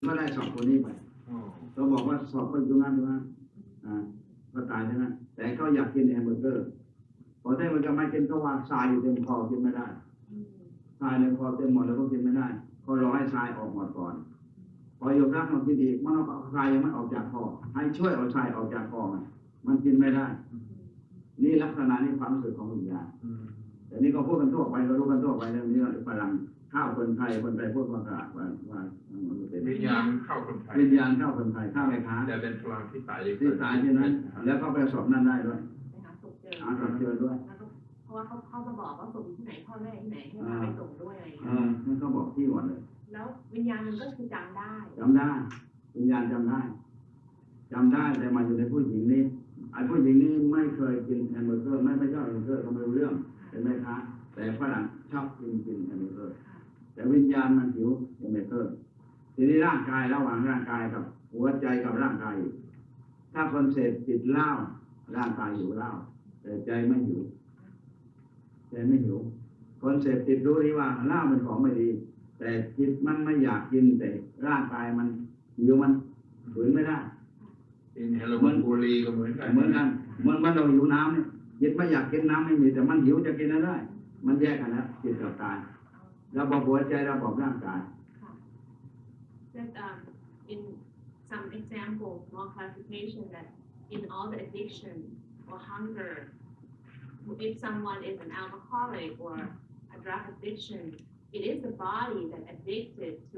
ก็ได้สอบคนนี้ไปเขาบอกว่าสอบคนตรงนั้นก็ตายใช่ไหมแต่เขาอยากกินแฮมเบอร์เกอร์พอได้มันจะไม่กินก็ว่าทรายอยู่เต็มคอกินไม่ได้ทรายในคอเต็มหมดแล้วก็กินไม่ได้ก็รอให้ทรายออกหมดก่อนพอโยมรักมันกินอีกมันเอาทรายยังไม่ออกจากคอให้ช่วยเอาทรายออกจากคอมันกินไม่ได้นี่ลักษณะนี้ความรู้สึกของวิญญาณแต่นี่ก็พูดกันทั่วไปก็รู้กันทั่วไปเรื่องนี้ฝรั่งข้าวคนไทยพูดว่าวิญญาณเข้าคนไทยวิญญาณเข้าคนไทยข้าวแม่ค้าแต่เป็นพลังที่ตายใช่ไหมแล้วก็ไปสอบนั่นได้ด้วยสอบเจอด้วยเพราะว่าเขาจะบอกว่าส่งที่ไหนพ่อแม่ที่ไหนให้พาไปส่งด้วยอะไรอย่างเงี้ยเขาบอกที่หมดเลยแล้ววิญญาณมันก็คือจำได้วิญญาณจำได้แต่มาอยู่ในผู้หญิงนี้ไอ้ผู้หญิงนี้ไม่เคยกินแฮมเบอร์เกอร์ไม่ชอบแฮมเบอร์เกอร์เขาไม่รู้เรื่องเป็นไหมคะแต่ฝรั่งชอบกินแฮมเบอร์เกอร์แต่วิญญาณมันหิวแฮมเบอร์เกอร์ทีนี้ร่างกายระหว่างร่างกายกับหัวใจกับร่างกายถ้าคนเสพติดเหล้าร่างกายหิวเหล้าแต่ใจไม่หิวคนเสพติดรู้ดีว่าเหล้าเป็นของไม่ดีแต่จิตมันไม่อยากกินแต่ร่างกายมันหิวมันฝืนไม่ได้เหมือนบุหรี่ก็เหมือนกันมันเราหิวน้ำเนี่ยจิตไม่อยากกินน้ำไม่มีแต่มันหิวจะกินได้มันแยกกันนะจิตกับกายเราบอกหัวใจเราบอกร่างกาย That in some example, more clarification that in all the addiction or hunger, if someone is an alcoholic or a drug addiction, it is the body that addicted to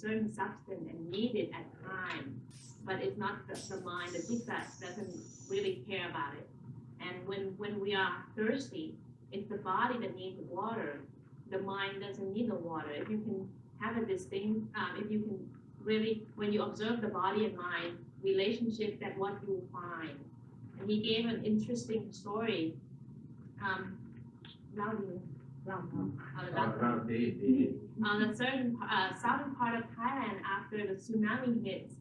certain substance and need it at time, but it's not the mind, the chitta doesn't really care about it. And when we are thirsty, it's the body that needs the water. The mind doesn't need the water. If you can have a distinct, if you can really, when you observe the body and mind relationship, that's what you will find. And he gave an interesting story. The certain southern part of Thailand, after the tsunami hits,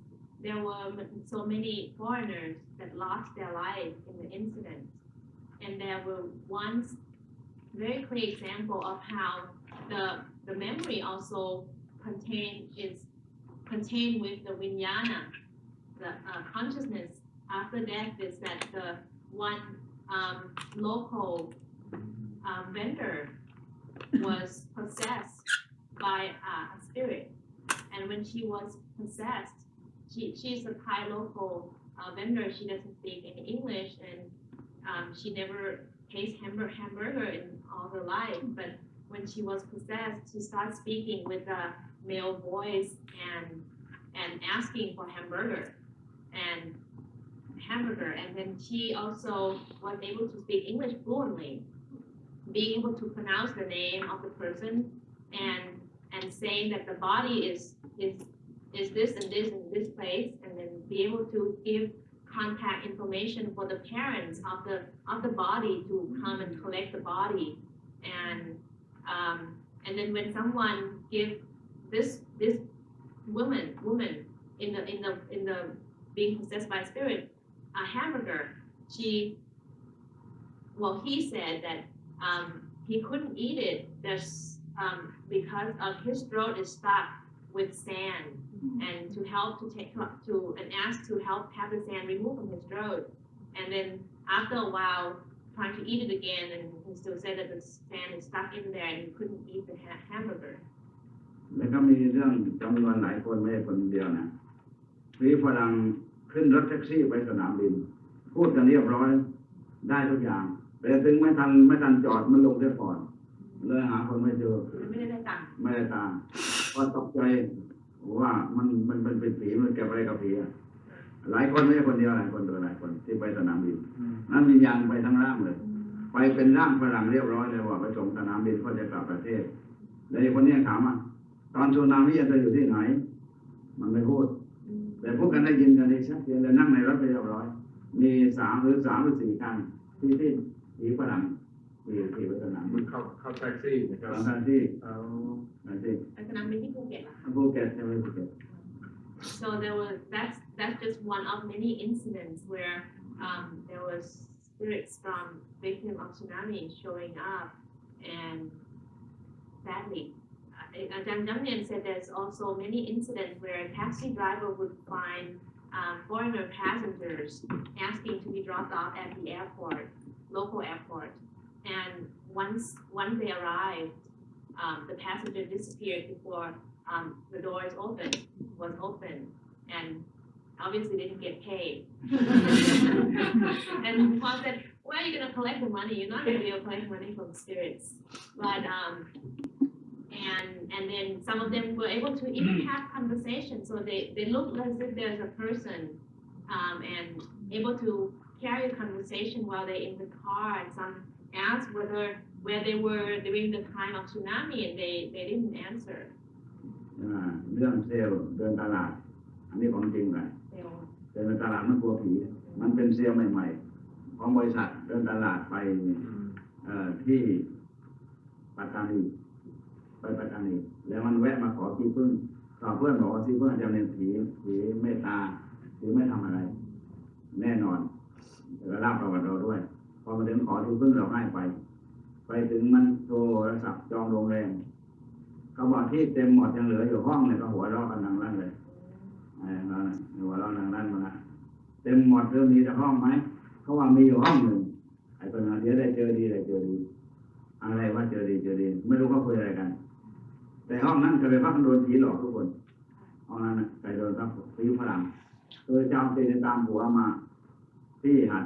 there were so many foreigners that lost their life in the incident. And there were once very clear example of how the memory also contained with the vijnana, the consciousness after death, is that the one local vendor was possessed by a spirit, and when she was possessed, she's a Thai local vendor. She doesn't speak any English, and she never tastes hamburger in all her life, but when she was possessed, she started speaking with a male voice and asking for hamburger, and then she also was able to speak English fluently, being able to pronounce the name of the person and saying that the body is this and this in this place, and then be able to give contact information for the parents of the body to come and collect the body, and then when someone give this woman in the being possessed by spirit a hamburger, he said that he couldn't eat it because of his throat is stuck with sand, and to ask to help have the sand removed from his throat, and then after a while trying to eat it again, and he still said that the sand is stuck in there and he couldn't eat the hamburger. แล้วก็มีเรื่องจำนวนหลายคนไม่ใช่คนเดียวนะมีฝรั่งขึ้นรถแท็กซี่ไปสนามบินพูดกันเรียบร้อยได้ทุกอย่างแต่ถึงไม่ทันจอดมันลงได้ก่อนเลยหาคนไม่เจอไม่ได้ตามก็ตกใจว่ามันเป็นผีมันเก็บอะไรกับผีหลายคนไม่ใช่คนเดียวหลายคนที่ไปสนามบินนั้นวิญญาณไปทั้งร่างเลยไปเป็นร่างฝรั่งเรียบร้อยเลยว่าไปส่งสนามบินก็จะกลับประเทศแล้วคนนี้ถามว่าตอนสึนามิจะอยู่ที่ไหนมันไม่พูดแต่พวกกันได้ยินกันได้ชัดเจนเลยนั่งในรถไปเรียบร้อยมี3 หรือ 4 คันที่ผีฝรั่งที่ไปสนามบินเข้าแท็กซี่นะครับแท็กซี่สนามบินที่ภูเก็ตใช่ไหมภูเก็ต So that's just one of many incidents where there was spirits from victim of tsunami showing up, and sadly Ajahn Jamnian said there's also many incidents where a taxi driver would find foreigner passengers asking to be dropped off at the airport, local airport. And once they arrived, the passenger disappeared before the doors was open, and obviously didn't get paid. And Paul said, "Where are you going to collect the money? You're not going to be able to collect money from spirits." But and then some of them were able to even have conversation. So they looked as if there's a person and able to carry a conversation while they're in the car. And some asked where they were during the time of tsunami, and they didn't answer. เรื่องเซลล์เดินตลาดอันนี้ของจริงเลยเดินตลาดมันกลัวผีมันเป็นเซลล์ใหม่ๆของบริษัทเดินตลาดไปที่ปัตตานีแล้วมันแวะมาขอที่พึ่งต่อเพื่อนบอกว่าที่พึ่งจะเป็นผีเมตตาผีไม่ทำอะไรแน่นอนแล้วเล่าประวัติเราด้วยพอมาถึงขอที่พึ่งเราให้ไปถึงมันโทรศัพท์จองโรงแรมเขาบอกที่เต็มหมดยังเหลืออยู่ห้องเนี่ยก็หัวเราะกันดังลั่นเลยหัวเราะดังลั่นมาละเต็มหมดเริ่มมีแต่ห้องไหมเขาว่ามีอยู่ห้องหนึ่งไอ้คนนั้นเดี๋ยวได้เจอดีอะไรว่าเจอดีไม่รู้เขาคุยอะไรกันแต่ห้องนั้นเคยไปพักโดนผีหลอกทุกคนห้องนั้นไปโดนพักผีฝรั่งโดยเจ้าตีตามผัวมาที่หัด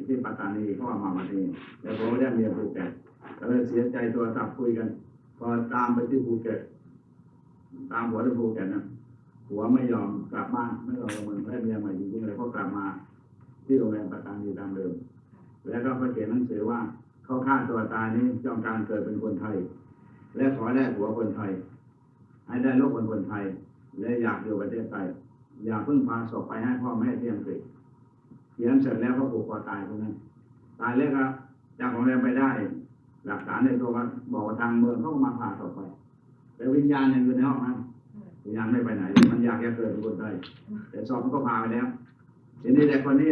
ที่ปัตตานีเขามาวันนี้แล้วผมได้เมียภูเก็ตก็เลยเสียใจตัวตับคุยกันพอตามไปที่ภูเก็ตตามผัวที่ภูเก็ตนะผัวไม่ยอมกลับบ้านไม่ยอมเมืองได้เมียใหม่จริงๆเลยเขากลับมาที่โรงแรมปัตตานีตามเดิมแล้วก็เขาเขียนหนังสือว่าเขาฆ่าตัวตายนี้จ้องการเกิดเป็นคนไทยและขอแลกหัวคนไทยให้ได้ลูกเป็นคนไทยและอยากอยู่ประเทศไทยอยากพึ่งพาศพไปให้พ่อแม่ที่อังกฤษเขียนเสร็จแล้วก็ผูกคอตายตรงนั้นตายแล้วก็จากโรงแรมไปได้หลักฐานในตัวก็บอกว่าทางเมืองเขามาพาศพไปแต่วิญญาณยังอยู่ในห้องนั้นวิญญาณไม่ไปไหนมันอยากจะเกิดเป็นคนไทยแต่ศพมันก็พาไปแล้วทีนี้แต่คนนี้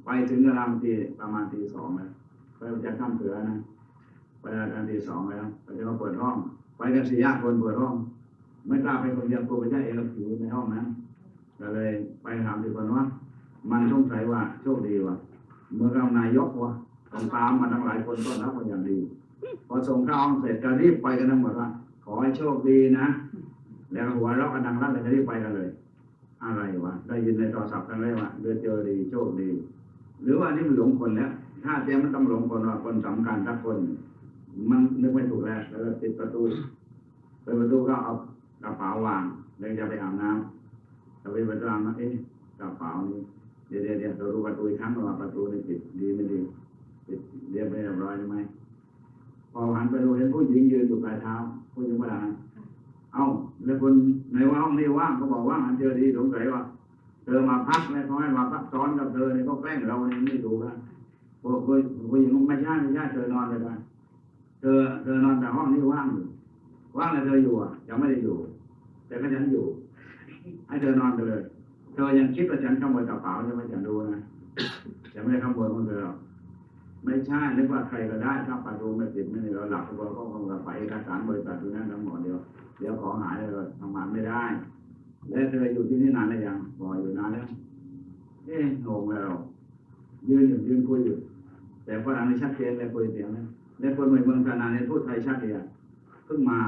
ไปถึงรามทีประมาณตี 2แล้วไปจากถ้ำเสือนะไปกันตี 2แล้วไปจะมาเปิดห้องไปกัน4 คนเปิดห้องไม่กล้าไปคนเดียวกลัวไปใช้เอลผีในห้องนั้นก็เลยไปถามที่คนว่ามันสงสัยว่าโชคดีว่ะเมื่อกำนายกว่ะต้องตามมาทั้งหลายคนต้อนรับคนอย่างดีพอส่งข้าวห้องเสร็จก็รีบไปกันทั้งหมดว่าขอให้โชคดีนะแล้วหัวเราะกันดังลั่นเลยก็รีบไปกันเลยอะไรวะได้ยินในโทรศัพท์กันเลยว่าเจอดีโชคดีหรือว่านี่มันหลงคนแล้วถ้าเจ๊มันต้องหลงคนว่าคนสำคัญสักคนมันนึกไม่ถูกแล้วปิดประตูเปิดประตูก็เอากระเป๋าวางแล้วจะไปอาบน้ำจะไปอาบน้ำกระเป๋านี้เดี๋ยวเราดูประตูอีกครั้งว่าประตูนี่ปิดดีไม่ดีปิดเรียบร้อยใช่ไหมพอหันไปดูเห็นผู้หญิงยืนอยู่ปลายเท้าผู้หญิงผู้ชายเอ้าแล้วคนในว่าห้องนี้ว่างเขาบอกว่างเจอดีสงสัยว่าเธอมาพักแล้วเขาให้มาพักซ้อนกับเธอเนี่ยเขาแกล้งเราเนี่ยไม่ถูกนะผู้หญิงไม่ใช่เธอนอนเลยนะเธอนอนแต่ห้องนี้ว่างแล้วเธออยู่ยังไม่ได้อยู่แต่ก็ฉันอยู่ให้เธอนอนไปเลยเธอยังคิดว่าฉันขโมยกระเป๋าใช่ไหมฉันดูนะฉันไม่ได้ขโมยของเธอไม่ใช่นึกว่าใครก็ได้ถ้าประตูไม่ปิดไม่ได้เราหลับเราก็คงไปเอกสารบริษัทตรงนั้นทั้งหมดเดี๋ยวของหายเลยทำงานไม่ได้และเธออยู่ที่นี่นานหรือยังบอกอยู่นานแล้วงงแล้วยืนคุยอยู่แต่ฝรั่งนี่ชัดเจนเลยคุยเสียงนะและคนเมืองนานเนี่ยพูดไทยชัดเลยเพิ่งมา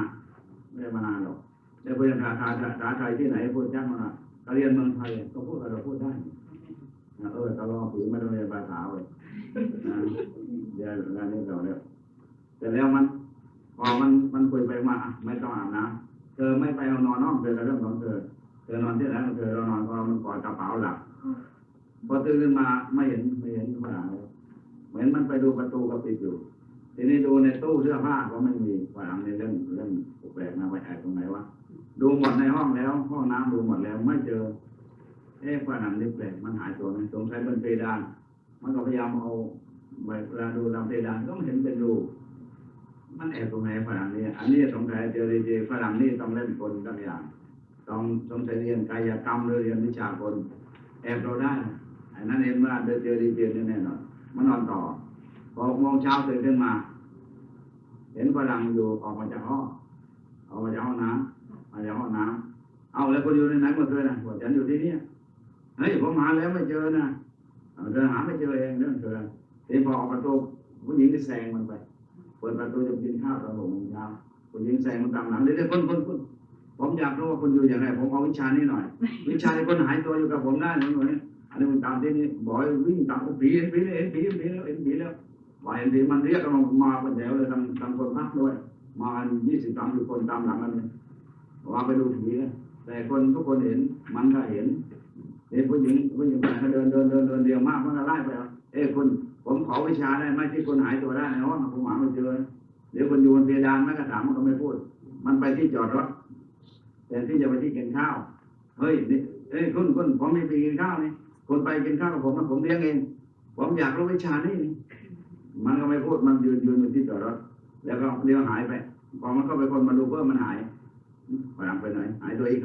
ไม่ได้มานานหรอกแล้วคุยภาษาไทยที่ไหนพูดชัดมาเรียนเมืองไทยก็พูดเราพูดได้ตลอดถึงไม่ต้องเรียนภาษาเลยเดี๋ยวงานนี้เราเนี่ยแต่แล้วพอมันคุยไปมาไม่ต้องอาบน้ำเธอไม่ไปเอานอนห้องเธอเรื่องของเธอนอนที่ไหนของเธอเรานอนพอมันกอดกระเป๋าหลับพอตื่นขึ้นมาไม่เห็นฝรั่งเลยเหมือนมันไปดูประตูก็ปิดอยู่ทีนี้ดูในตู้เสื้อผ้าก็ไม่มีฝรั่งในเรื่องแปลกนะไปแอบตรงไหนวะดูหมดในห้องแล้วห้องน้ำดูหมดแล้วไม่เจอฝรั่งนี่แปลกมันหายตัวมันสงสัยเป็นเพดานมันก็พยายามเอาเวลาดูตามเพดานก็ไม่เห็นเป็นรูมันแอบตรงไหนฝรั่งนี่อันนี้สงสัยเจอดีฝรั่งนี่ต้องเล่นกลบางอย่างต้องสงสัยเรียนกายกรรมหรือเรียนวิชากลแอบเราได้อันนั้นเห็นว่าเจอดีแน่นอนมันนอนต่อพอ6 โมงเช้าตื่นขึ้นมาเห็นฝรั่งอยู่ออกมาจากห้อง เอามาจากห้องน้ำเอาแล้วคุณอยู่ในไหนเมื่อคืนนะบอกฉันอยู่ที่นี่เฮ้ยผมหาแล้วไม่เจอนะเธอหาไม่เจอเองเรื่องเธอทีพอออกประตูผู้หญิงที่แซงมันไปเปิดประตูจะกินข้าวตอน6 โมงเช้าผู้หญิงแซงมันตามหลังเดี๋ยวคุณผมอยากรู้ว่าคุณอยู่อย่างไรผมเอาวิชานี้หน่อยวิชาที่คนหายตัวอยู่กับผมได้หน่อยอันนี้มันตามที่นี่บอกวิ่งตามผีเห็นผีแล้วบอกเห็นผีมันเรียกกันมาเป็นแถวเลยทำคนพักด้วยมา20-30 คนตามหลังกันเลยว่าไปดูผีเลยแต่คนทุกคนเห็นมันก็เห็นผู้หญิงเขาเดินเดียวมากมันก็ไล่ไปคุณผมขอวิชาได้ไหมที่คนหายตัวได้ในห้องผมหาไม่เจอเดี๋ยวคนอยู่บนเพดานมันก็ถามมันก็ไม่พูดมันไปที่จอดรถแต่ที่จะไปที่กินข้าวเฮ้ยคุณผมไม่ไปกินข้าวนี่คนไปกินข้าวกับผมเลี้ยงเองผมอยากรู้วิชานี่มันก็ไม่พูดมันยืนอยู่ที่จอดรถแล้วก็เลี้ยวหายไปพอมันก็ไปคนมาดูเพิ่มมันหายไปไหนหายตัวอีกไ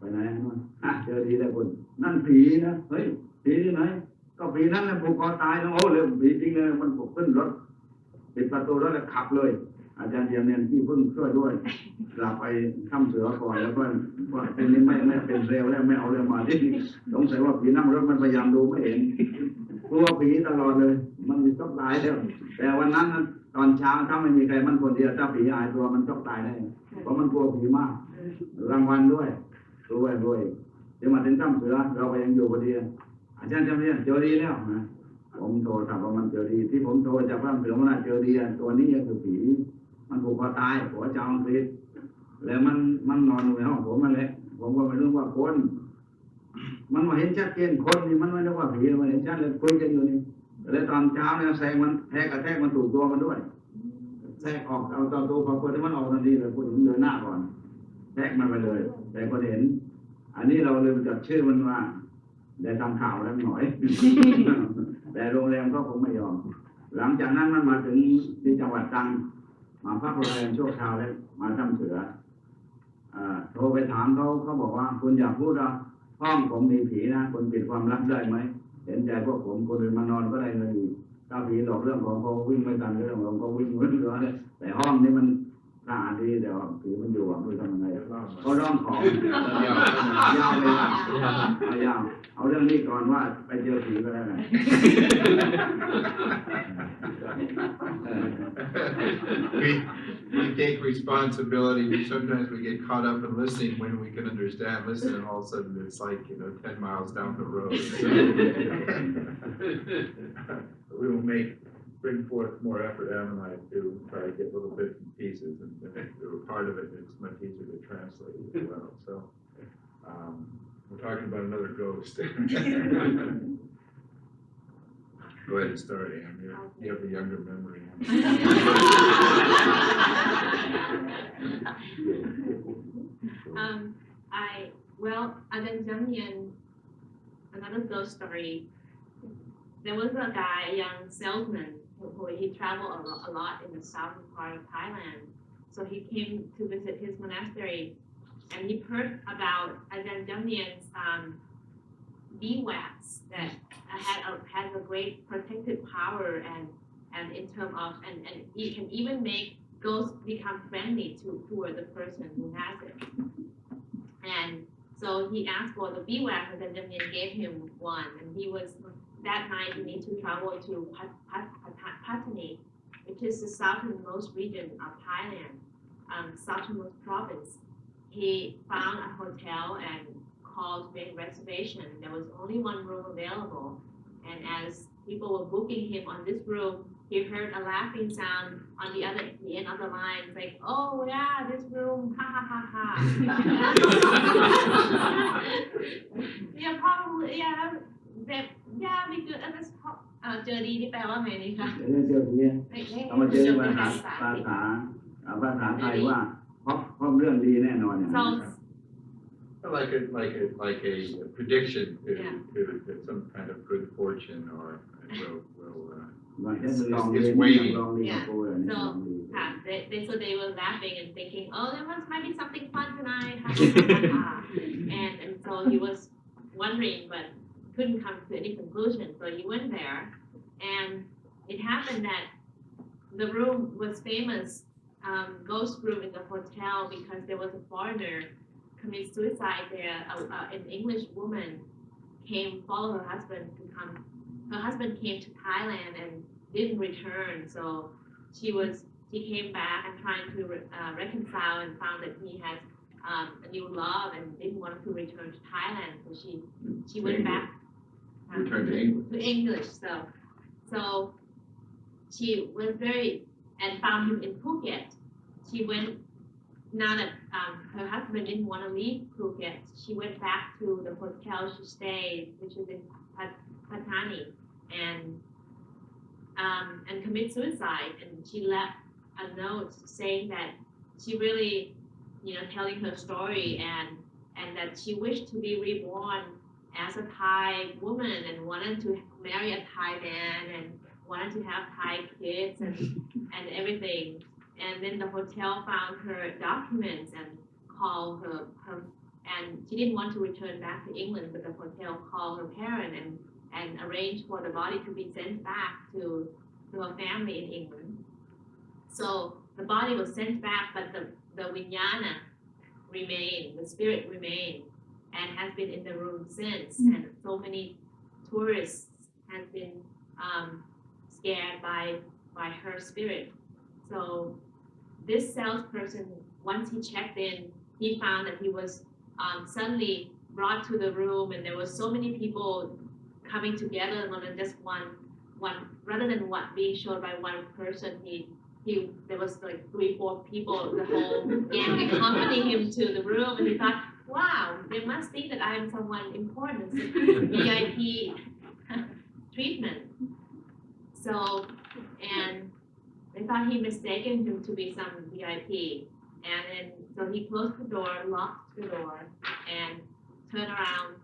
ปไหนเจอทีแล้วคุณนั่นผีนะเฮ้ยผีที่ไหนก็ผีนั่นแหละผูกคอตายแล้วโอ้เลยผีจริงเลยมันผูกขึ้นรถปิดประตูรถแล้วขับเลยอาจารย์เทียมเนี่ยที่พึ่งช่วยด้วยกลับไปข้ามเสือก่อนแล้วก็ว่าเป็นนี้ไม่เป็นเร็วแล้วไม่เอาเรื่องมาที่สงสัยว่าผีนั่งรถมันพยายามดูไม่เห็นกลัวผีตลอดเลยมันมีต้องตายแล้วแต่วันนั้นตอนเช้าถ้าไม่มีใครมันคนเดียวถ้าผีอายตัวมันต้องตายแน่เพราะมันกลัวผีมากรางวัลด้วยด้วยเดี๋ยวมาถึงข้ามเสือเราไปยังอยู่พอดีอาจารย์จำเนี่ยเจอดีแล้วนะผมโทรถามว่ามันเจอดีที่ผมโทรจากข้ามเสือมันเจอดีตัวนี้คือผีมันผูกคอตายหัวเจ้าอังกฤษแล้วมันนอนอยู่ในห้องผมมาเลยผมก็ไม่รู้ว่าคนมันมาเห็นชัดเจนคนนี่มันไม่ได้ว่าผีมันเห็นชัดเลยคุยกันอยู่นี่แล้วตอนเช้าเนี่ยแซงมันแทกมันถูกตัวมันด้วยแทกออกเอาตัวพอคนที่มันออกทันทีเลยผู้หญิงเดินหน้าก่อนแทกมันไปเลยแต่คนเห็นอันนี้เราเลยจัดชื่อมันว่าได้ทำข่าวแล้วหน่อย แต่โรงแรมก็คงไม่ยอมหลังจากนั้นมันมาถึงที่จังหวัดตรังมาพักโรงแรมชั่วคราวแล้วมาทำเสือโทรไปถามเขาบอกว่าคุณอยากพูดว่าห้องผมมีผีนะคุณปิดความลับได้ไหมเห็นใจพวกผมคนอื่นมานอนก็ได้เงินดีถ้าผีหลอกเรื่องของเขาวิ่งไม่ทันเรื่องของเขาวิ่งไม่เหลือเลยแต่ห้องนี้มันสะอาดดีเดี๋ยวผีมันอยู่อ่ะคุณทำยังไงก็ร้องของยาวเลยยาวเอาเรื่องนี้ก่อนว่าไปเจอผีก็ได้ไงwe take responsibility. Sometimes we get caught up in listening when we can understand listening, and all of a sudden it's like 10 miles down the road. So we will bring forth more effort, Em and I, to try to get little bits and pieces, and part of it is much easier to translate as well. So we're talking about another ghost. Go ahead and start, Em. You have the younger memory. Untitled Jamnian, another ghost story. There was a guy, a young salesman, who he traveled a lot in the southern part of Thailand. So he came to visit his monastery, and he heard about Untitled Jamnian's beeswax that has a great protective power and in terms of and it can even make ghosts become friendly toward the person who has it. And so he asked for the beeswax, and then Jamnian gave him one. And that night he needed to travel to Pattani, which is the southernmost region of Thailand, southernmost province. He found a hotel and called to make reservation. There was only one room available, and as people were booking him on this room, he heard a laughing sound on the end of the line. It's like, oh yeah, this room, ha ha ha ha. Yeah, probably, yeah, we could. เจอดีที่แปลว่าไงนี่คะเจอผีเอามาเจอภาษาไทยว่าเพราะเรื่องดีแน่นอนอย่างนี้ Like a prediction to some kind of good fortune or is waiting. Yeah. So they were laughing and thinking, oh, there might be something fun tonight. and so he was wondering, but couldn't come to any conclusion. So he went there, and it happened that the room was famous ghost room in the hotel because there was a foreigner commit suicide there. An English woman followed her husband to come. Her husband came to Thailand and didn't return, so she came back and trying to reconcile and found that he has a new love and didn't want to return to Thailand, so she went back Returned to English. to English. So she was and found him in Phuket. She went, now that her husband didn't want to leave Phuket, she went back to the hotel she stayed, which is in Patani, and commit suicide. And she left a note saying that she really, telling her story and that she wished to be reborn as a Thai woman and wanted to marry a Thai man and wanted to have Thai kids and everything. And then the hotel found her documents and called her and she didn't want to return back to England, but the hotel called her parent and arranged for the body to be sent back to her family in England. So the body was sent back, but the vinyana remained, the spirit remained, and has been in the room since. And so many tourists have been scared by her spirit. So this salesperson, once he checked in, he found that he was suddenly brought to the room, and there were so many people coming together rather than just one rather than being shown by one person. There was like 3-4 people, the whole gang accompanying him to the room, and he thought, wow, they must think that I am someone important, VIP treatment. So, and they thought he mistaken him to be some VIP. And then, so he closed the door, locked the door, and turned around,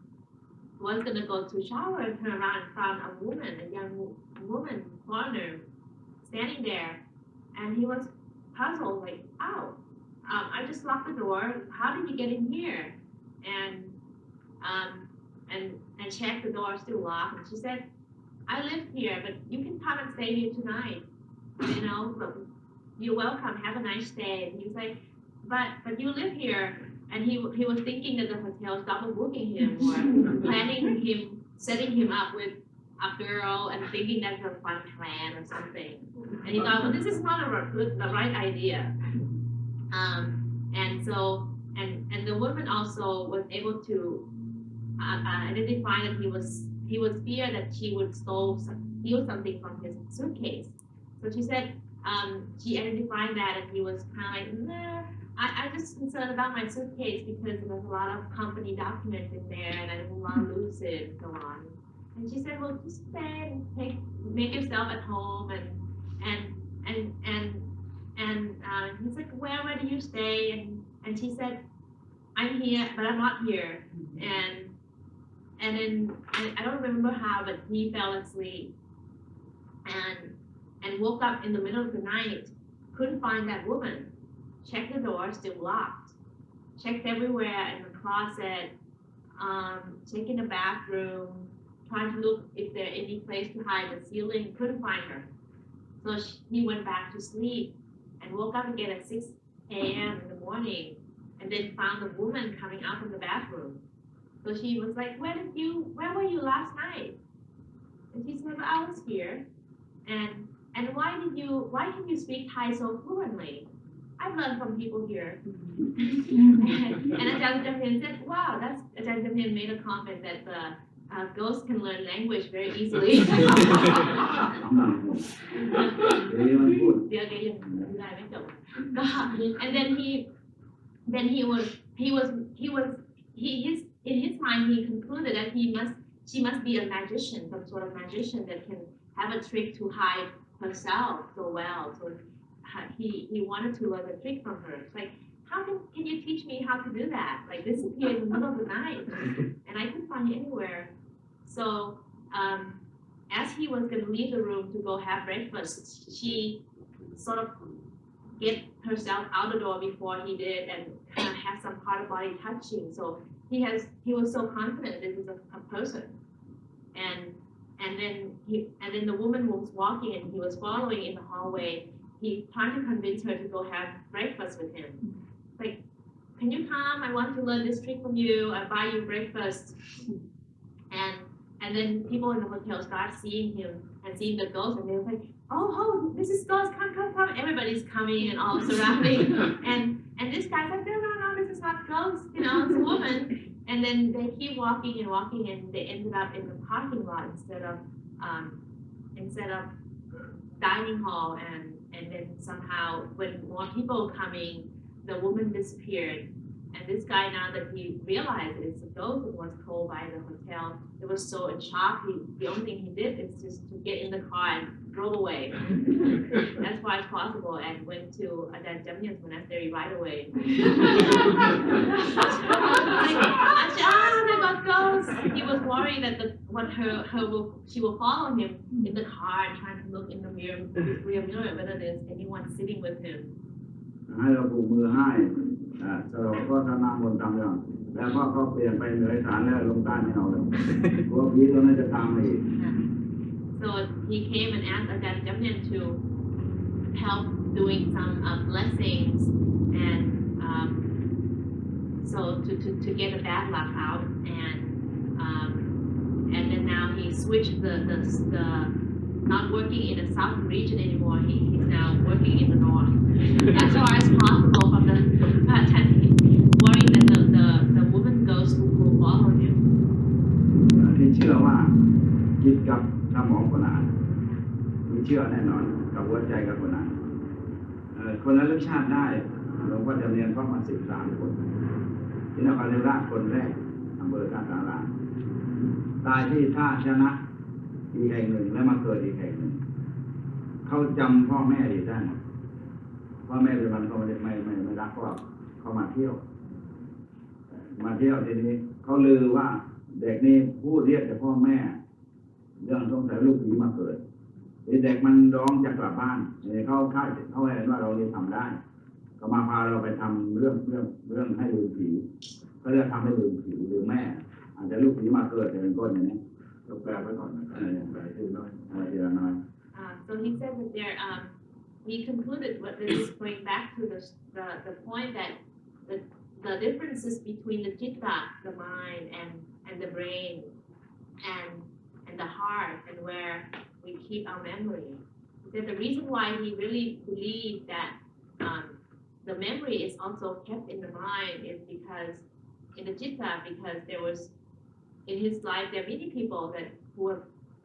was gonna go to shower and turn around and found a woman, a young woman, foreigner, standing there. And he was puzzled, like, oh, I just locked the door. How did you get in here? And checked, the door still locked. And she said, I live here, but you can come and stay here tonight. You're welcome. Have a nice day. And he was like, but you live here. And he was thinking that the hotel double booking him or planning him, setting him up with a girl and thinking that's a fun plan or something. And he thought, well, this is not the right idea. And so, and the woman also was able to identify that he was feared that she would steal something from his suitcase. So she said, she identified that, and he was kind of like, nah, I just concerned about my suitcase because there's a lot of company documents in there, and I didn't want to lose it, and so on. And she said, well, just stay and make yourself at home, and he's like, where do you stay? And she said, I'm here, but I'm not here. And then I don't remember how, but he fell asleep and woke up in the middle of the night, couldn't find that woman. Checked the door, still locked. Checked everywhere in the closet, checked in the bathroom, trying to look if there any place to hide the ceiling, couldn't find her. So he went back to sleep and woke up again at 6 a.m. in the morning, and then found the woman coming out from the bathroom. So she was like, where were you last night? And she said, well, I was here. And why can you speak Thai so fluently? I've learned from people here. And Ajahn Jamnian said, wow, Ajahn Jamnian made a comment that ghosts can learn language very easily. And then in his mind he concluded that she must be a magician, some sort of magician that can have a trick to hide herself so well. So he wanted to learn the trick from her. It's like, how can you teach me how to do that? Like, disappear in the middle of the night, and I couldn't find you anywhere. So as he was going to leave the room to go have breakfast, she sort of get herself out the door before he did, and kind of have some part of body touching. So he was so confident this is a person, and then the woman was walking, and he was following in the hallway, he tried to convince her to go have breakfast with him. Like, can you come? I want to learn this trick from you. I buy you breakfast. And then people in the hotel start seeing him and seeing the ghost, and they're like, oh, this is ghost, come. Everybody's coming and all surrounding. and this guy's like, no, this is not ghost, it's a woman. And then they keep walking, and they ended up in the parking lot instead of dining hall. And then somehow, when more people coming, the woman disappeared. And this guy, now that he realized it's a ghost and was told by the hotel, it was so in shock. The only thing he did is just to get in the car and drove away. That's why it's possible, and went to that Jamnian's monastery right away. They got ghosts. He was worried that she will follow him in the car and trying to look in the rear mirror whether there's anyone sitting with him. ให้เราผูกมือให้สรุปก็ทำนามบนตามเรื่องแล้วก็เปลี่ยนไปเหนือฐานแล้วลงใต้ไม่เอาเลยกลัวผีตัวนั้นจะตามมาอีก So he came and asked Ajahn Jamnian to help doing some blessings and so to get the bad luck out, and then now he switched the not working in the south region anymore. He's now working in the north. As far as possible from the worrying that the woman ghost will follow him. ที่เชื่อว่าจิตกับสมองคนนั้นมีเชื่อแน่นอนกับหัวใจกับคนนั้นคนละเรื่องชาติได้หลวงพ่อจำเนียนเข้ามา13 คนที่นครศรีธรรมราชคนแรกอำเภอท่าสาราตายที่ท่าชนะอีกแห่งหนึ่งแล้วมาเกิดอีกแห่งหนึ่งเขาจำพ่อแม่ดีได้พ่อแม่เป็นวันเขาไม่รักก็เขามาเที่ยวทีนี้เขาลือว่าเด็กนี่พูดเรียกแต่พ่อแม่เรื่องสงสัยลูกผีมาเกิดเด็กมันร้องจะกลับบ้านเขาเห็นว่าเรานี่ทำได้ก็มาพาเราไปทำเรื่องให้ลืมผีเขาเรียกทำให้ลืมผีหรือแม่อาจจะลูกผีมาเกิดเป็นต้นอย่างนี้เราแปลไว้ก่อนนะครับแปลทีละน้อย So he said that there he concluded what this is going back to the point that the differences between the citta, the mind, and the brain, and the heart, and where we keep our memory. That the reason why he really believed that the memory is also kept in the mind is because in the citta, because there was in his life there are many people that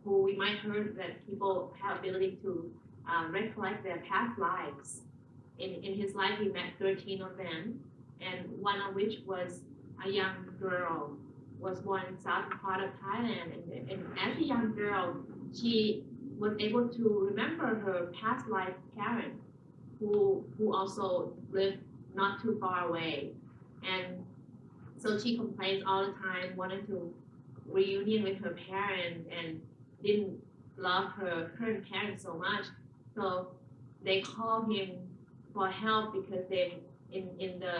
who we might heard that people have ability to recollect their past lives. In his life, he met 13 of them, and one of which was a young girl, was born in southern part of Thailand, and as a young girl, she was able to remember her past life parent, who also lived not too far away, and so she complains all the time, wanted to reunion with her parents, and didn't love her current parents so much. So they called him for help because they, in the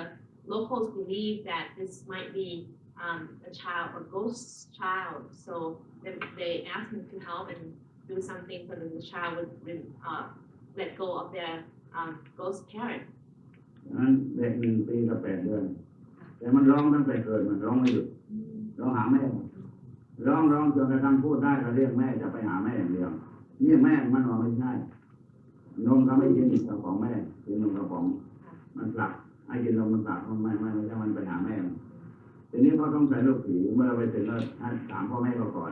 locals believe that this might be a ghost child. So they asked him to help and do something so that the child would let go of their ghost parent. นั้นเด็ก1 ปีกับ8 เดือนแต่มันร้องตั้งแต่เกิดมันร้องไม่หยุดร้องหาแม่ร้องจนกระทั่งพูดได้ก็เรียกแม่จะไปหาแม่อย่างเดียวนี่แม่มันว่าไม่ใช่นมก็ไม่กินกระป๋องแม่กินนมกระป๋องมันผลักให้กินนมมันผลักไม่ใช่มันไปหาแม่ทีนี้เขาต้องใส่ลูกผีเมื่อไปถึงแล้วถามพ่อแม่เขาก่อน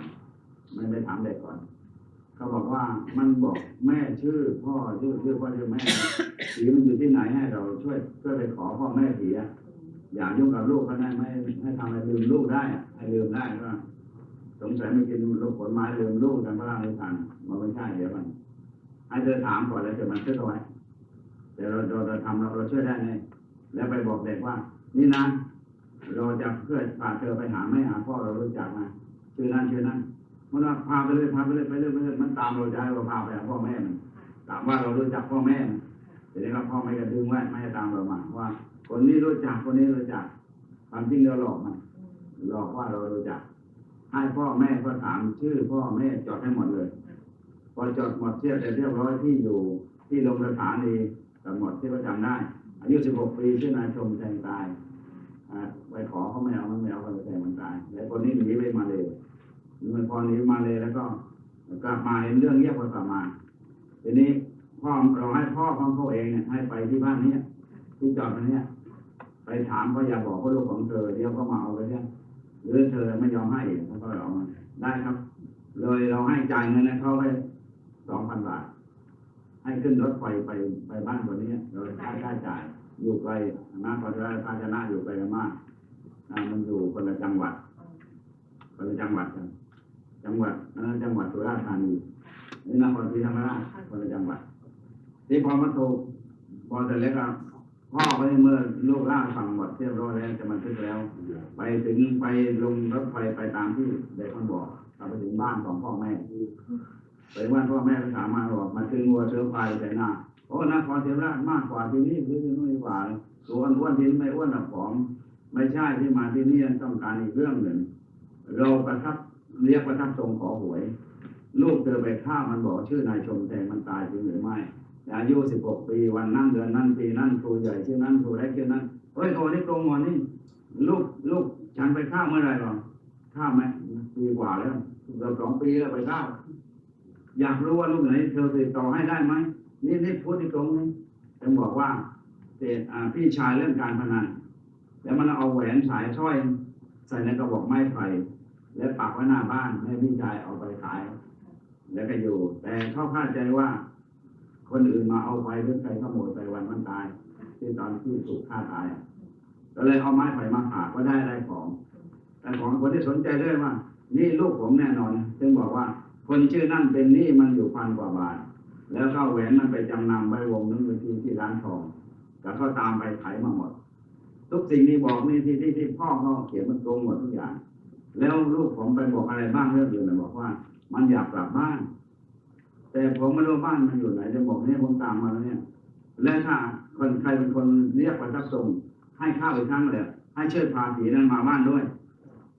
ไม่ไปถามเด็กก่อนเขาบอกว่ามันบอกแม่ชื่อพ่อชื่อพ่อชื่อแม่ผีมันอยู่ที่ไหนให้เราช่วยไปขอพ่อแม่ผีอย่ายุ่งกับลูกก็ได้ไม่ให้ทำอะไรลืมลูกได้ให้ลืมได้ก็สงสัยไม่กินลูกผลไม้ลืมลูกกันพระราชทานมันไม่ใช่เดี๋ยวมันให้เธอถามก่อนแล้วจะมันช่วยเอาไว้แต่เราทำเราช่วยได้ไงแล้วไปบอกเด็กว่านี่นะเราจะเพื่อพาเธอไปหาแม่หาพ่อเรารู้จักมาชื่อนั้นมันว่าพาไปเรื่อยมันตามเราใจเราพาไปหาพ่อแม่มันถามว่าเรารู้จักพ่อแม่แต่นี้ก็พ่อไม่กระดึงไว้ไม่ให้ตามเรามาว่าคนนี้รู้จักความจริงเราหลอกมันหลอกว่าเรารู้จักให้พ่อแม่ก็ถามชื่อพ่อแม่จดให้หมดเลยพอจดหมดเรียบร้อยที่อยู่ ที่ลงสถานีกำหนดที่เขาจำได้อายุ16 ปีชื่อนายชมแทงตายไปขอเขาไม่เอาก็เลยแทงมันตายแล้วคนนี้หนีไปมาเลยมันพอหนีมาเลยแล้วก็กลับมาเห็นเรื่องเงียบกลับมาทีนี้พ่อเราให้พ่อของเขาเองเนี่ยให้ไปที่บ้านนี้ที่จอดตรงนี้ไปถามเขาอย่าบอกว่าลูกของเธอเดี๋ยวเขามาเอาไปเนี่ยหรือเธอไม่ยอมให้เขาก็เอามาได้ครับเลยเราให้จ่ายเงินให้เขาไป2,000 บาทให้ขึ้นรถไฟไปบ้านคนนี้โดยค่าจ่ายอยู่ไกลนะพอจะภาชนะอยู่ไกลกันมากมันอยู่คนละจังหวัดกันจังหวัดสุราษฎร์ธานีนี่นครศรีธรรมราชคนละจังหวัดที่พอมาโทรพอเสร็จแล้วก็พ่อไปเมื่อลูกล่าสั่งหมดเรียบร้อยแล้วจะมาทึกแล้วไปถึงไปลงรถไฟไปตามที่เด็กมันบอกไปถึงบ้านของพ่อแม่ไปบ้านพ่อแม่ไปถามมาบอกมาซื้องัวซื้อควายใส่หน้าโอ้นครศรีธรรมราชมากกว่าที่นี่หรือที่นู่นดีกว่าตัวอ้วนที่ไม่อ้วนหรอกผมไม่ใช่ที่มาที่นี่ต้องการอีกเรื่องหนึ่งเราประทับเรียกประทับทรงขอหวยลูกเธอไปฆ่ามันบอกชื่อนายชมแทงมันตายจริงหรือไม่อายุ16 ปีวันนั้นเดือนนั้นปีนั้นครูใหญ่ชื่อนั้นครูเล็กชื่อนั้นเฮ้ยโอ้นี่ตรงหมดนี่ลูกฉันไปฆ่าเมื่อไรหรอฆ่าไหมปีกว่าแล้วเกือบ2 ปีแล้วไปฆ่าอยากรู้ว่าลูกไหนเธอติดต่อให้ได้ไหมนี่พูดที่ตรงนี้จะบอกว่าพี่ชายเรื่องการพนันแล้วมันเอาแหวนสายสร้อยใส่ในกระบอกไม้ไผ่แล้วปักไว้หน้าบ้านให้พี่ชายเอาไปขายแล้วก็อยู่แต่เขาคาดใจว่าคนอื่นมาเอาไปหรือใครขโมยไปวันมันตายที่ตอนที่ถูกฆ่าตายก็เลยเอาไม้ไผ่มาผ่าก็ได้ของแต่ของคนที่สนใจด้วยว่านี่ลูกผมแน่นอนจึงบอกว่าคนชื่อนั่นเป็นหนี้มันอยู่1,000 กว่าบาทแล้วก็แหวนมันไปจำนำไว้วงนึงที่ร้านทองแล้วก็ตามไปไถมาหมดทุกสิ่งที่บอกนี่ที่พ่อเขาเขียนมันตรงหมดทุกอย่างแล้วลูกผมไปบอกอะไรบ้างเรื่องอื่นนะบอกว่ามันอยากกลับบ้านแต่ผมไม่รู้บ้านมันอยู่ไหนจะบอกเนี่ยผมตามมาแล้วเนี่ยและถ้าใครเป็นคนเรียกประทับทรงให้ข้าวอีกครั้งเลยให้เชิดพาผีนั้นมาบ้านด้วย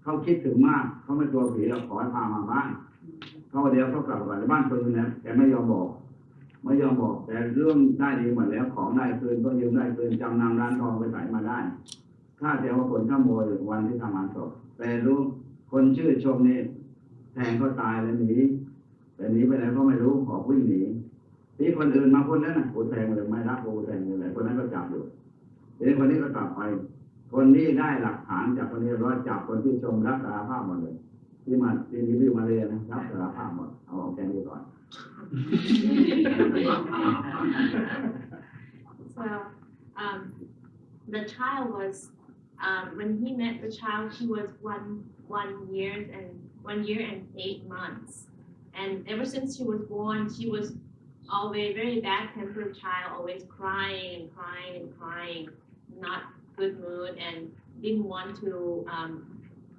เขาคิดถึงมากเขาไม่กลัวผีเราขอให้พามาบ้านเขาเดี๋ยวเขากลับไปบ้านคนนึงนะแต่ไม่ยอมบอกแต่เรื่องได้ดีหมดแล้วของได้คืนก็ยืมได้คืนจำนำร้านทองไปใส่มาได้ถ้าเดี๋ยวคนขโมยวันที่ทำงานศพแต่รู้คนชื่อชมนี่แทงก็ตายแล้วหนีแต่หนีไปไหนก็ไม่รู้ขอวิ่งหนีที่คนอื่นมาคนนั้นน่ะกูแทงเลยไม่รับกูแทงเลยคนนั้นก็จับอยู่ทีนี้คนนี้ก็กลับไปคนนี้ได้หลักฐานจากคนนี้ร้อยจับคนที่ชมรับสารภาพหมดเลยที่มาเรียนนะรับสารภาพหมดเอาแค่นี้ก่อน So the child was when he met the child, she was one year and 8 months, and ever since she was born, she was always very bad-tempered child, always crying, not good mood, and didn't want to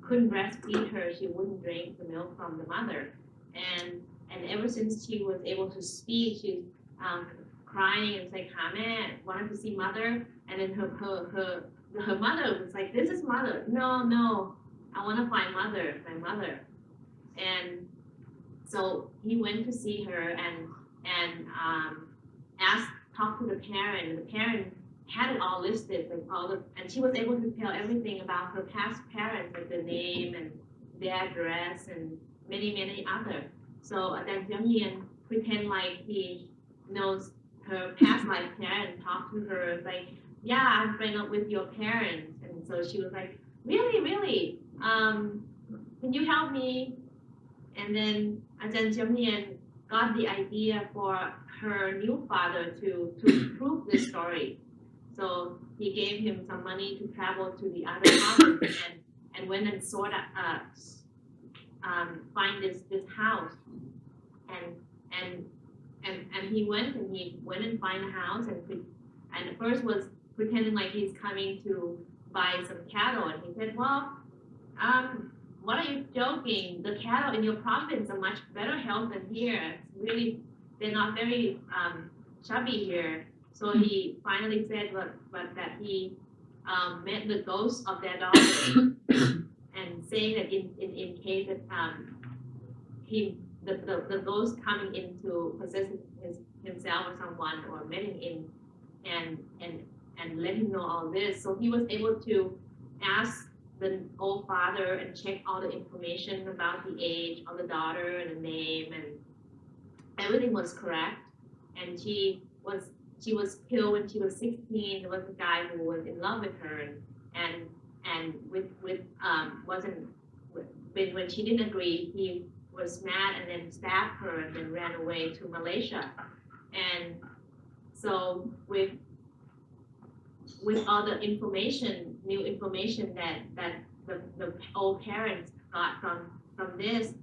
couldn't breastfeed her. She wouldn't drink the milk from the mother, and ever since she was able to speak, she crying and saying, "Mẹ, wanted to see mother," and then her mother was like, "This is mother. No, I want to find my mother." And so he went to see her and talk to the parent. The parent had it all listed, like and she was able to tell everything about her past parents, like the name and their address and many other. So then Jamnian pretend like he knows her past life parent, talk to her like, "Yeah, I'm friends up with your parents." And so she was like, really, can you help me? And then Ajahn Jamnian got the idea for her new father to prove this story. So he gave him some money to travel to the other province and went and find this house. And he went and find a house and first was pretending like he's coming to buy some cattle, and he said, "Well, what are you joking? The cattle in your province are much better health than here. It's really, they're not very chubby here." So he finally said but that he met the ghost of their daughter and saying that in case that the ghost coming in to possess himself or someone or met him in and let him know all this. So he was able to ask the old father and check all the information about the age of the daughter and the name, and everything was correct. And she was killed when she was 16. There was a guy who was in love with her and wasn't when she didn't agree, he was mad and then stabbed her and then ran away to Malaysia. And so with all the information, new information that the old parents got from this,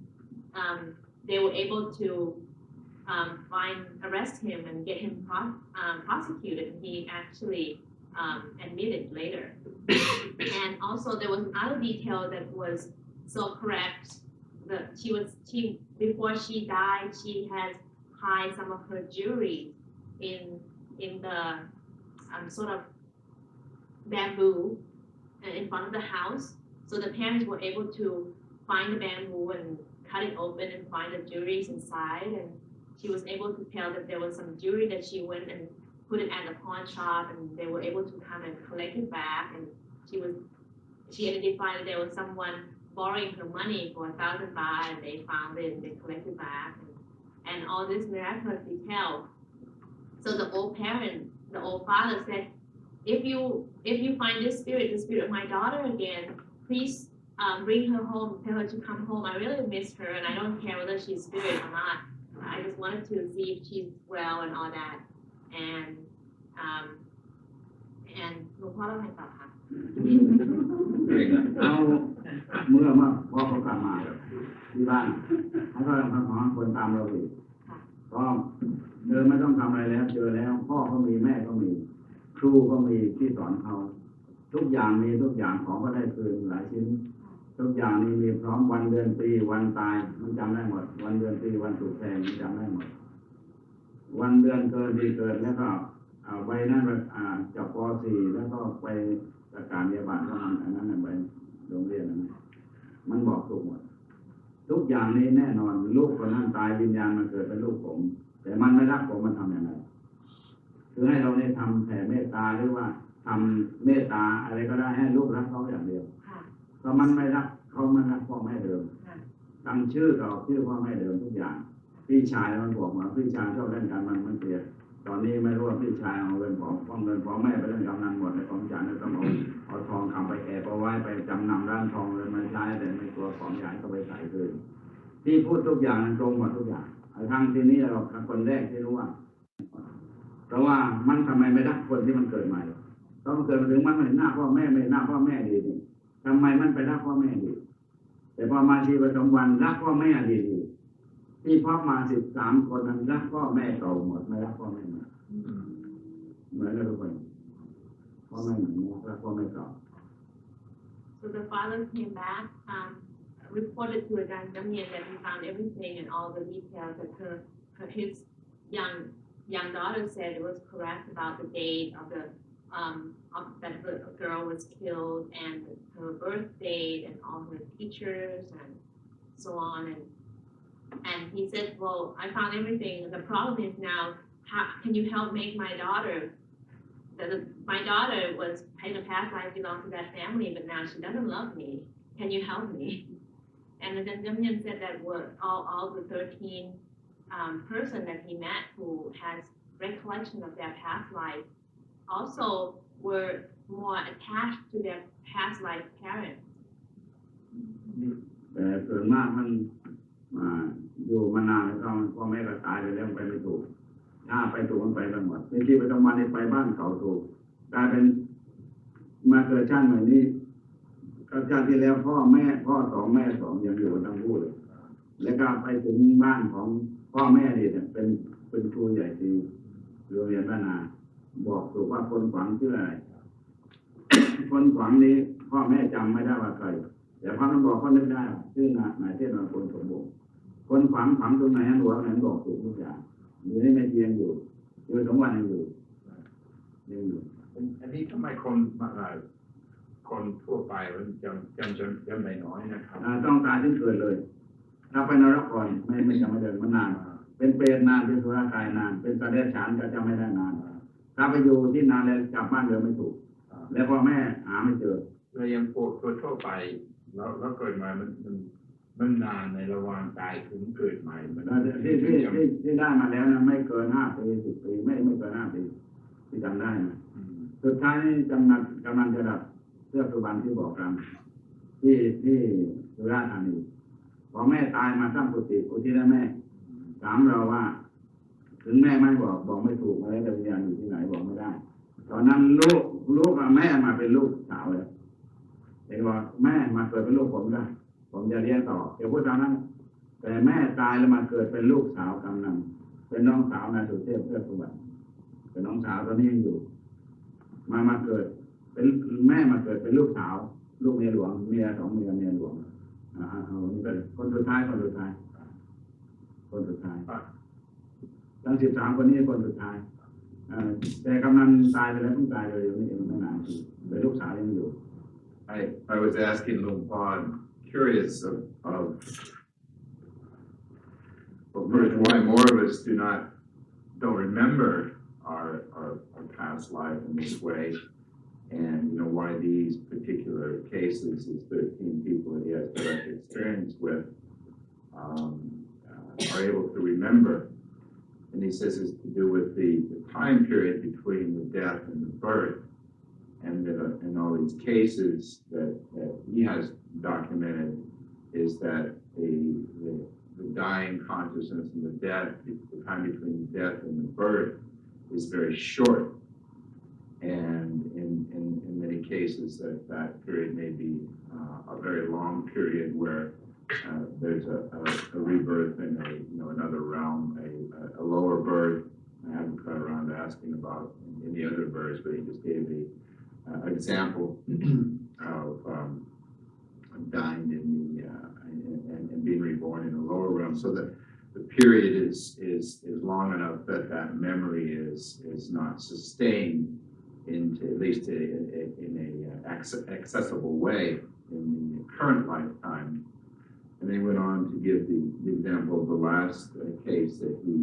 they were able to arrest him and get him prosecuted. He actually admitted later. And also there was another detail that was so correct. That she before she died, she had hide some of her jewelry in the sort of bamboo in front of the house. So the parents were able to find the bamboo and cut it open and find the jewelry inside. And she was able to tell that there was some jewelry that she went and put it at the pawn shop, and they were able to come and collect it back. And she identified that there was someone borrowing her money for 1,000 baht, and they found it and they collected back, and all this miraculous detail. So the old father said, if you find this spirit, the spirit of my daughter again, please bring her home, tell her to come home. I really miss her, and I don't care whether she's spirit or not. I just wanted to see if she's well and all that. And หลวงพ่อเล่าให้ต่อค่ะ เอาเมื่อพ่อเขากลับมาที่บ้านเขาก็ทำของคนตามเราอีกก็เดินไม่ต้องทำอะไรแล้วเจอแล้วพ่อก็มีแม่ก็มีครูก็มีที่สอนเขาทุกอย่างมีทุกอย่างของก็ได้คืนหลายชิ้นทุกอย่างนี้มีพร้อมวันเดือนปีวันตายมันจำได้หมดวันเดือนปีวันถูกแทงมันจำได้หมดวันเดือนเกินปีเกิดแล้วก็ใบนั้นจากป .4 แล้วก็ไปประกาศเรียบัตรก็อันนั้นไปโรงเรียนนั้นมันบอกถูกหมดทุกอย่างนี้แน่นอนลูกคนนั้นตายวิญญาณมันเกิดเป็นลูกผมแต่มันไม่รักผมมันทำอย่างไรคือให้เราได้ทำแผ่เมตตาหรือว่าทำเมตตาอะไรก็ได้ให้ลูกรักเขาอย่างเดียวเพราะมันไม่รักเขาไม่รักพ่อแม่เดิมตั้งชื่อเขาชื่อพ่อแม่เดิมทุกอย่างพี่ชายมันบอกมาพี่ชายชอบเล่นการมันเกลียดตอนนี้ไม่รู้ว่าพี่ชายเอาเงินของแม่ไปเล่นกำนันหมดในของจานแล้วต้องเอาทองคำไปแอบเอาไว้ไปจำนำร้านทองเลยมาใช้แต่ไม่กลัวของใหญ่ก็ไปใส่คืนที่พูดทุกอย่างมันตรงหมดทุกอย่างทางที่นี้เราคนแรกที่รู้ว่าเพราะว่ามันทำไมไม่รักคนที่มันเกิดใหม่ต้องเกิดมาถึงมันไม่เห็นหน้าพ่อแม่ไม่เห็นหน้าพ่อแม่ดีนี่ทำไมมันไปรักพ่อแม่ดีแต่พอมาชีวิตประจำวันรักพ่อแม่ดีที่พ่อมา13 คนนั้นรักพ่อแม่เก่าหมดไม่รักพ่อแม่ใหม่เหมือนกันทุกคนพ่อแม่เหมือนรักพ่อแม่เก่า So the father came back, reported to Luang Jamnian that he found everything and all the details that his young daughter said it was correct about the date of that the girl was killed and her birth date and all her teachers and so on. And he said, well, I found everything. The problem is now, how can you help make my daughter? My daughter was in the past life belonged to that family, but now she doesn't love me. Can you help me? And then Jamnian said that all the 13 person that he met who has recollection of their past life also were more attached to their past life parents. แต่ส่วนมากมันอยู่มานานแล้วพ่อแม่ก็ตายไปแล้วไปไม่ถูกถ้าไปถูกมันไปกันหมดในที่ประจำวันนี้ไปบ้านเก่าถูกกลายเป็นมาเกิดชาติใหม่นี้ก็ชาติที่แล้วพ่อ2แม่2ยังอยู่ทั้งคู่เลยแล้วก็ไปถึงบ้านของพ่อแม่นี่เป็นครูใหญ่ที่โรงเรียนบ้านนาบอกถูกว่าคนขวางชื่ออะไรคนขวางนี้พ่อแม่จำไม่ได้ว่าใครแต่พอมันบอกก็นึกได้ชื่อนายเทศนคนสมบูรณ์คนฝังตรงไหนหัวไหนบอกถูกทุกอย่างอยู่ในแม่เจียงอยู่2 วันยังอยู่อันนี้ทำไมคนทั่วไปมันจำได้น้อยนะครับต้องตายถึงเกิดเลยถ้าไปนรกก่อนไม่จำไม่เดินมันนานไป เป็นเปรตนานเป็นสุรกายนานเป็นสัตว์เดรัจฉานก็จะไม่ได้นานถ้าไปอยู่ที่นานแล้วกลับบ้านเดินไม่ถูกแล้วพ่อแม่หาไม่เจอเรายังพวกทั่วไปแล้วเกิดมามันนานในระหว่างตายถึงเกิดใหม่มันที่ได้มาแล้วนะไม่เกิน5 ปี10 ปีไม่เกิน5 ปีที่จำได้นะสุดท้ายนี่กำลังจะดับเสื้อสุวรรณที่บอกกันที่สุราษฎร์ธานีพอแม่ตายมาสร้างกุฏิอุทิศให้แม่ถามเราว่าถึงแม่ไม่บอกไม่ถูกอะไรแต่วิญญาณอยู่ที่ไหนบอกไม่ได้ตอนนั้นลูกแม่มาเป็นลูกสาวเลยเด็กบอกแม่มาเกิดเป็นลูกผมได้ผมจะเรียนต่อเดี๋ยวพูดตามนั้นแต่แม่ตายแล้วมาเกิดเป็นลูกสาวกำนันเป็นน้องสาวนายสุเทพเพื่อสุวรรณเป็นน้องสาวตอนนี้ยังอยู่มาเกิดเป็นแม่มาเกิดเป็นลูกสาวลูกเมียหลวงเมีย2 เมียหลวงเอานี่เป็นคนสุดท้ายทั้ง13 คนนี้คนสุดท้ายแต่กำนันตายไปแล้วเพิ่งตายเลยนี่เองไม่นานแต่ลูกสาวยังอยู่ I was asking Luang Por, curious of well, first, why more of us don't remember our past life in this way, and why these particular cases, these 13 people that he has direct experience with, are able to remember. And he says it's to do with the time period between the death and the birth, and in all these cases that he has documented is that the dying consciousness and the death, the time between the death and the birth is very short. And in many cases that period may be a very long period where there's a rebirth in another realm, a lower birth. I haven't got around to asking about any other births, but he just gave the example of dying in the and being reborn in a lower realm, so that the period is long enough that memory is not sustained into at least in a accessible way in the current lifetime. And they went on to give the example of the last case that he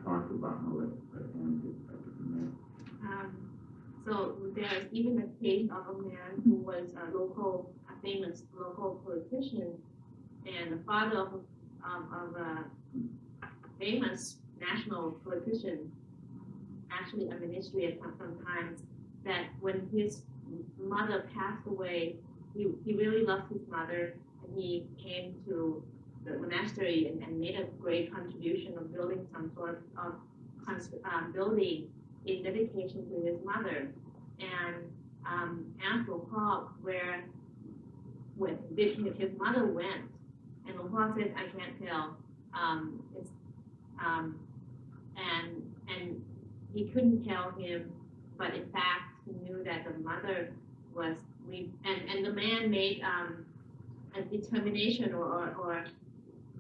talked about. So there's even a case of a man who was a famous local politician and the father of a famous national politician, actually administrator sometimes, that when his mother passed away, he really loved his mother, and he came to the monastery and made a great contribution of building some sort of building in dedication to his mother, and asked Luang Por where his mother went, and Luang Por said, I can't tell, and he couldn't tell him, but in fact he knew that the mother was and the man made a determination or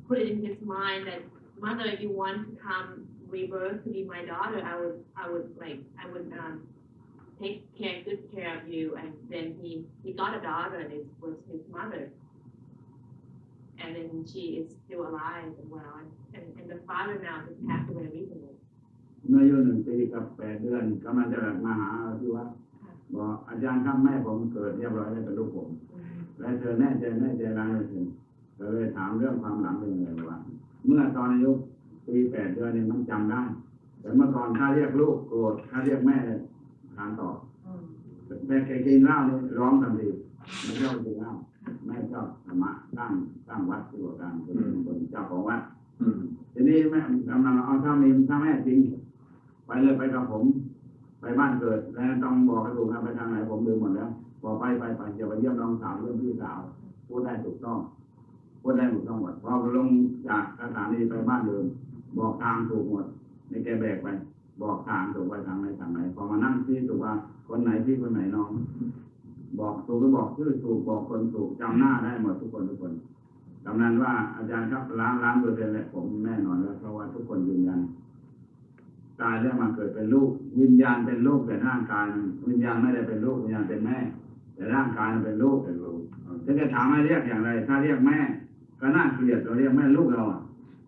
put it in his mind that, mother, if you want to come rebirth to be my daughter, I would take good care of you. And then he got a daughter, and it was his mother, and then she is still alive and well, and the father now just passed away recently. เมื่ออายุ1 ปีกับ 8 เดือนกำลังจะมาหาที่วัดบอกอาจารย์ครับแม่ผมเกิดเรียบร้อยแล้วเป็นลูกผมและเธอแน่ใจร้ายเลยก็เลยถามเรื่องความหลังเป็นยังไงว่าเมื่อตอนอายุปี 8 เดือนเนี่ยมันจำได้แต่เมื่อก่อนถ้าเรียกลูกโกรธถ้าเรียกแม่ทานต่อแม่แกกินเหล้าเนี่ยร้องทันทีไม่ชอบกินเหล้าแม่ชอบธรรมะสร้างวัดที่ว่าการเป็นเจ้าของวัดทีนี้แม่กำลังเอาถ้าแม่จริงไปเลยไปกับผมไปบ้านเกิดแล้วต้องบอกให้ถูกนะไปทางไหนผมลืมหมดแล้วบอกไปจะไปเยี่ยมน้องสาวเยี่ยมพี่สาวพูดได้ถูกต้องหมดพอลงจากสถานีไปบ้านเดิมบอกทางถูกหมดในแกแบกไปบอกทางถูกไปทางไหนพอมานั่งที่ถูกว่าคนไหนพี่คนไหนน้องบอกถูกก็บอกชื่อถูกบอกคนถูกจำหน้าได้หมดทุกคนกำนันว่าอาจารย์ครับล้าน%เลยผมแน่นอนแล้วเพราะว่าทุกคนยืนยันตายแล้วมาเกิดเป็นลูกวิญญาณเป็นลูกแต่ร่างกายวิญญาณไม่ได้เป็นลูกวิญญาณเป็นแม่แต่ร่างกายเป็นลูกจะถามให้เรียกอย่างไรถ้าเรียกแม่ก็น่าเกลียดเราเรียกแม่ลูกเรา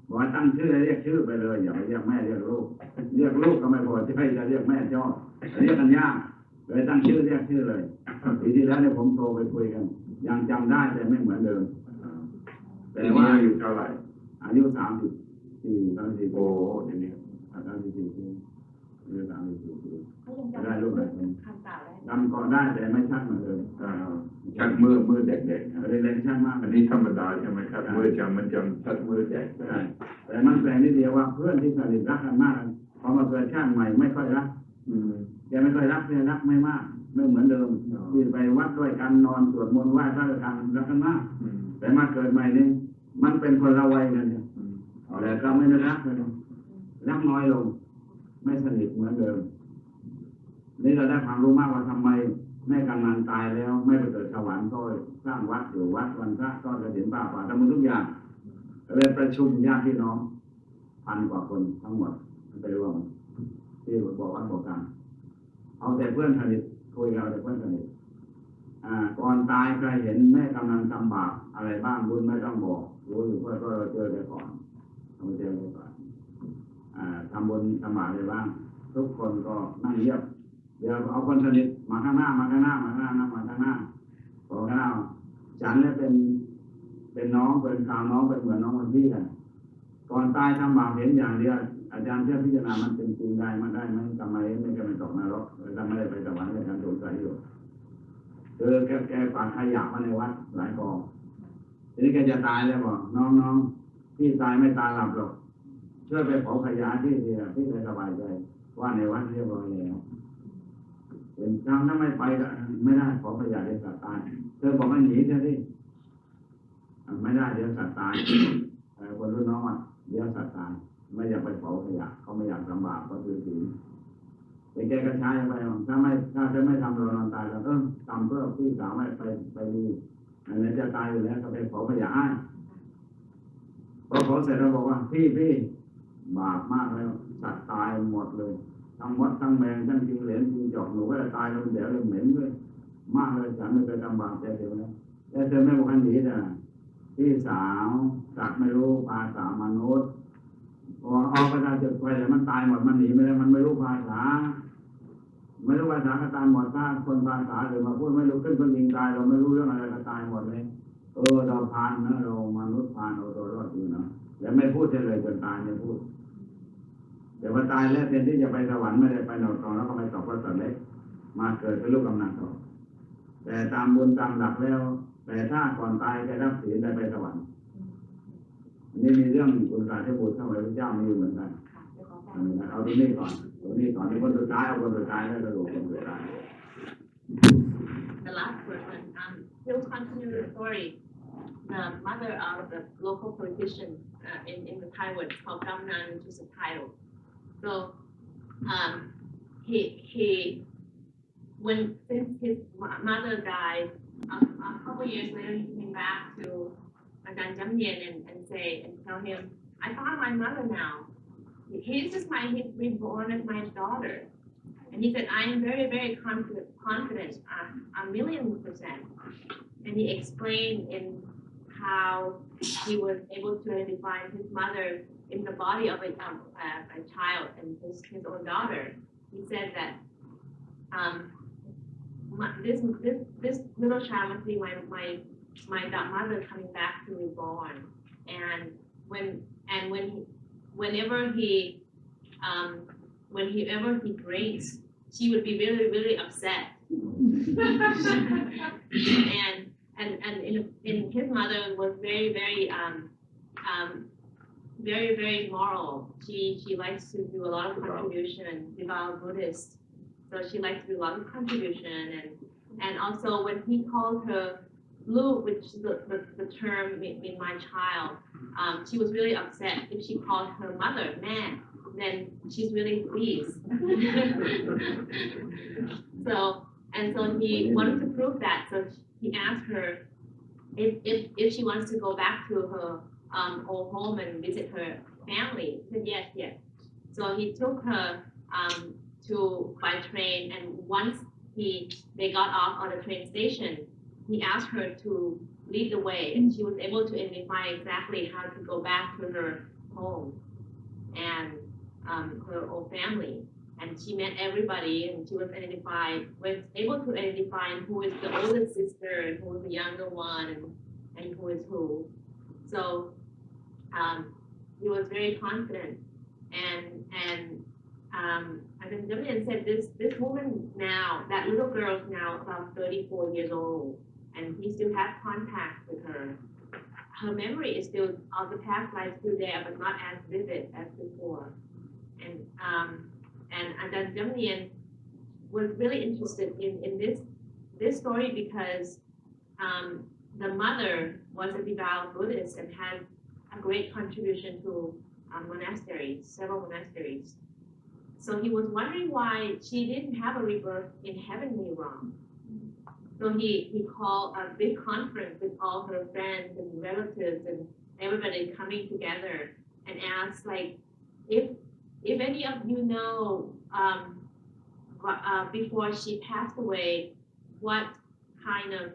บอกว่าตั้งชื่อเรียกชื่อไปเลยอย่าไปเรียกแม่เรียกลูกเรียกลูกก็ไม่พอจะเรียกแม่ชอบเรียกกันยากเลยตั้งชื่อเรียกชื่อเลยปีที่แล้วเนี่ยผมโทรไปคุยกันยังจำได้แต่ไม่เหมือนเดิมแต่ว่าอายุเท่าไหร่อายุ34 โอ้เดี๋ยวนี้34 ปีอายุ34 ปีได้ลูกไหนจำก็ได้แต่ไม่ชัดเหมือนเดิมชัดเมื่อเด็กเด็กชัดมากอันนี้ธรรมดาใช่ไหมครับเมื่อจำมันจำชัดเมื่อเด็กแต่มันแปลนิดเดียวว่าเพื่อนที่สนิทรักกันมากพอมาเกิดชาติใหม่ไม่ค่อยรักแกไม่ค่อยรักเนี่ยรักไม่มากไม่เหมือนเดิมที่ไปวัดด้วยกันนอนสวดมนต์ไหว้พระกันรักกันมากแต่มาเกิดใหม่นี่มันเป็นคนละวัยกันเนี่ยแต่ก็ไม่ได้รักเลยรักน้อยลงไม่สนิทเหมือนเดิมนี่เราได้ความรู้มากว่าทำไมแม่กำนันตายแล้วไม่ไปเกิดสวรรค์ก็สร้างวัดอยู่วัดวันพระก็กระถิ่นป่าป่าทำหมดทุกอย่างเลยประชุมญาติพี่น้อง1,000 กว่าคนทั้งหมดไปรวมที่บอกวัดบอกกันเอาแต่เพื่อนสนิทคุยกันแต่เพื่อนสนิทก่อนตายเคยเห็นแม่กำนันทำบาปอะไรบ้างบุญไม่ต้องบอกรู้อยู่เพื่อก็เจอไปก่อนเราเจอไปก่อนทำบุญทำบาปอะไรบ้างทุกคนก็นั่งเยียบเดี๋ยวเอาคนสนิทมาข้างหน้ามาข้างหน้ามาข้างหน้ามาข้างหน้าบอกข้างหน้าฉันเนี่ยเป็นน้องเป็นกลางน้องเป็นเหมือนน้องคนพี่กันก่อนตายทำบาปเห็นอย่างเดียวอาจารย์เชื่อพิจารณามันเป็นจริงได้มันได้ไหมทำไมไม่จะไปตกนรกทำไมไม่ได้ไปสวรรค์ในการสงสัยอยู่แกฝากขยะมาในวัดหลายกองทีนี้แกจะตายแล้วบอกน้องพี่ตายไม่ตายหลับหรอกช่วยไปเผาขยะที่พี่จะสบายใจว่าในวัดเรียบร้อยแล้วเป็นทางถ้าไม่ไปก็ไม่ได้เผาขยะเดี๋ยวสัตว์ตายเธอบอกให้หนีเธอดิไม่ได้เดี๋ยวสัตว์ตายคนรุ่นน้องเดี๋ยวสัตว์ตายไม่อยากไปเผาขยะเขาไม่อยากลำบากก็คือถึงแต่แกก็ใช้ไปถ้าจะไม่ทำเรานอนตายแล้วทำเพื่อพี่สาวไม่ไปดูอันนี้จะตายอยู่แล้วก็ไปเผาขยะให้พอเผาเสร็จเราบอกว่าพี่บาปมากแล้วสัตว์ตายหมดเลยทั้งมดทั้งแมงทั้งจิงเหลนจิงจอกหนูก็จะตายแล้วเดี๋ยวเหม็นด้วยมากเลยฉันไม่เคยทำบาปแต่เดียวนะแต่เธอไม่บอกให้หนีนะพี่สาวสัตว์ไม่รู้ภาษามนุษย์พอออกไปได้จุดไฟแล้วมันตายหมดมันหนีไม่ได้มันไม่รู้ภาษาก็ตายหมดถ้าคนภาษาหรือมาพูดไม่รู้ขึ้นคนยิงตายเราไม่รู้เรื่องอะไรก็ตายหมดเลยเราพานนะเรามนุษย์พานเราตัวรอดอยู่นะแล้วไม่พูดเลยจนตายไม่พูดเดี๋ยวพอตายแล้วเต็มที่จะไปสวรรค์ไม่ได้ไปนรกแล้วก็ไปตกพระสัตว์เล็กมาเกิดเป็นลูกกำนันต่อแต่ตามบุญตามหลักแล้วแต่ถ้าก่อนตายแกรับศีลได้ไปสวรรค์นี่มีเรื่องอุตสาหบุตรเข้าไปพระเจ้ามีเหมือนกันเอาตรงนี้ก่อนในคนสุดท้ายเอาคนสุดท้ายแล้วกระดูกคนสุดท้าย The last person, he'll continue the story. The mother of the local politician in the Taiwan called Jamnian, which is a title. So since his mother died, a couple years later he came back to Untitled Jamnian and tell him, I found my mother now. He's reborn as my daughter. And he said, I am very, very confident, 1,000,000%. And he explained in how he was able to identify his mother in the body of a child and his own daughter. He said that this little child must be my mother coming back to reborn. And whenever he drinks, she would be really, really upset. and his mother was very, very moral. She likes to do a lot of contribution, devout Buddhist. So she likes to do a lot of contribution and also when he called her Lu, which is the term in my child, she was really upset if she called her mother man. Then she's really pleased. So he wanted to prove that. So he asked her if she wants to go back to her old home and visit her family. She said yes. So he took her by train, and once they got off on the train station, he asked her to lead the way, and she was able to identify exactly how to go back to her home and her whole family. And she met everybody, and she was able to identify who is the oldest sister and who is the younger one, and who is who. So he was very confident, and then Jamnian said this woman now, that little girl is now about 34 years old, and he still has contact with her. Her memory is still of the past life still there, but not as vivid as before. And then Jamnian was really interested in this story because the mother was a devout Buddhist and had a great contribution to monasteries, several monasteries. So he was wondering why she didn't have a rebirth in heavenly realm. So he called a big conference with all her friends and relatives and everybody coming together and asked, like, if any of you know before she passed away, what kind of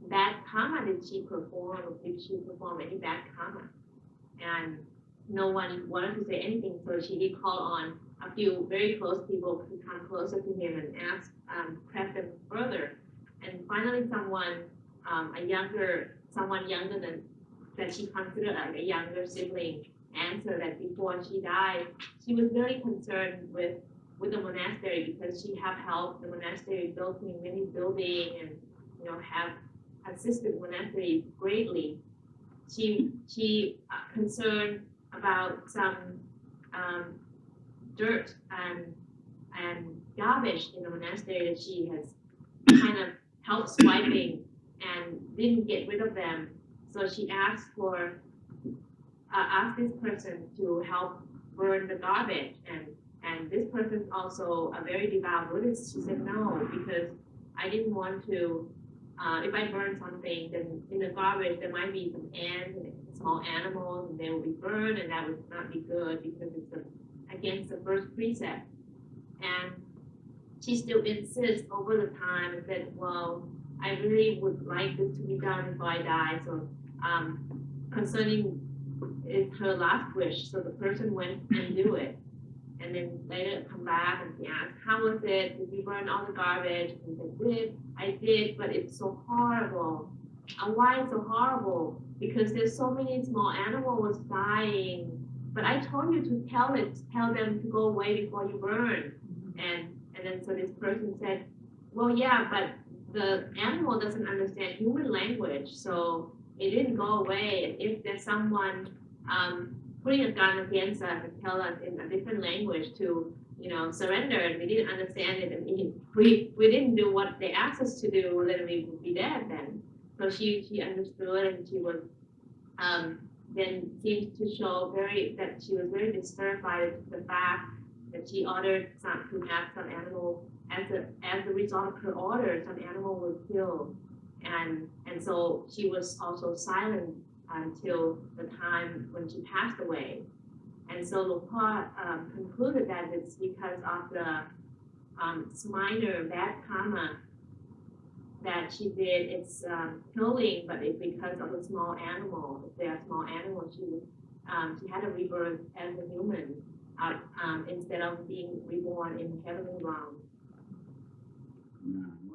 bad karma did she perform, or did she perform any bad karma? And no one wanted to say anything, so he called on a few very close people to come closer to him and press them further. And finally someone younger than that she considered like a younger sibling answered that before she died, she was very concerned with the monastery because she have helped the monastery building many buildings and have assisted the monastery greatly. She concerned about some dirt and garbage in the monastery that she has kind of helped swiping and didn't get rid of them. So she asked this person to help burn the garbage, and this person is also a very devout Buddhist. She said no, because I didn't want to. If I burn something, then in the garbage there might be some ants and small animals, and they will be burned, and that would not be good because it's against the first precept. And she still insists over the time and said, well, I really would like this to be done before I die. So concerning it's her last wish, so the person went and do it. And then later come back and she asked, how was it? Did you burn all the garbage? And he said, I did, but it's so horrible. And why it's so horrible? Because there's so many small animals dying. But I told you to tell them to go away before you burn. And then so this person said, well, yeah, but the animal doesn't understand human language, so it didn't go away. And if there's someone putting a gun against us and tell us in a different language to, surrender, and we didn't understand it, and we didn't do what they asked us to do, then we would be dead then. So she understood, and she was then seemed to show that she was very disturbed by the fact that she ordered to have some animal, as a result of her order, some animal was killed. And so she was also silent until the time when she passed away. And so Luang Por concluded that it's because of the minor bad karma that she did. It's killing, but it's because of a small animal. If they are small animals, she had a rebirth as a human instead of being reborn in heavenly realm. Yeah.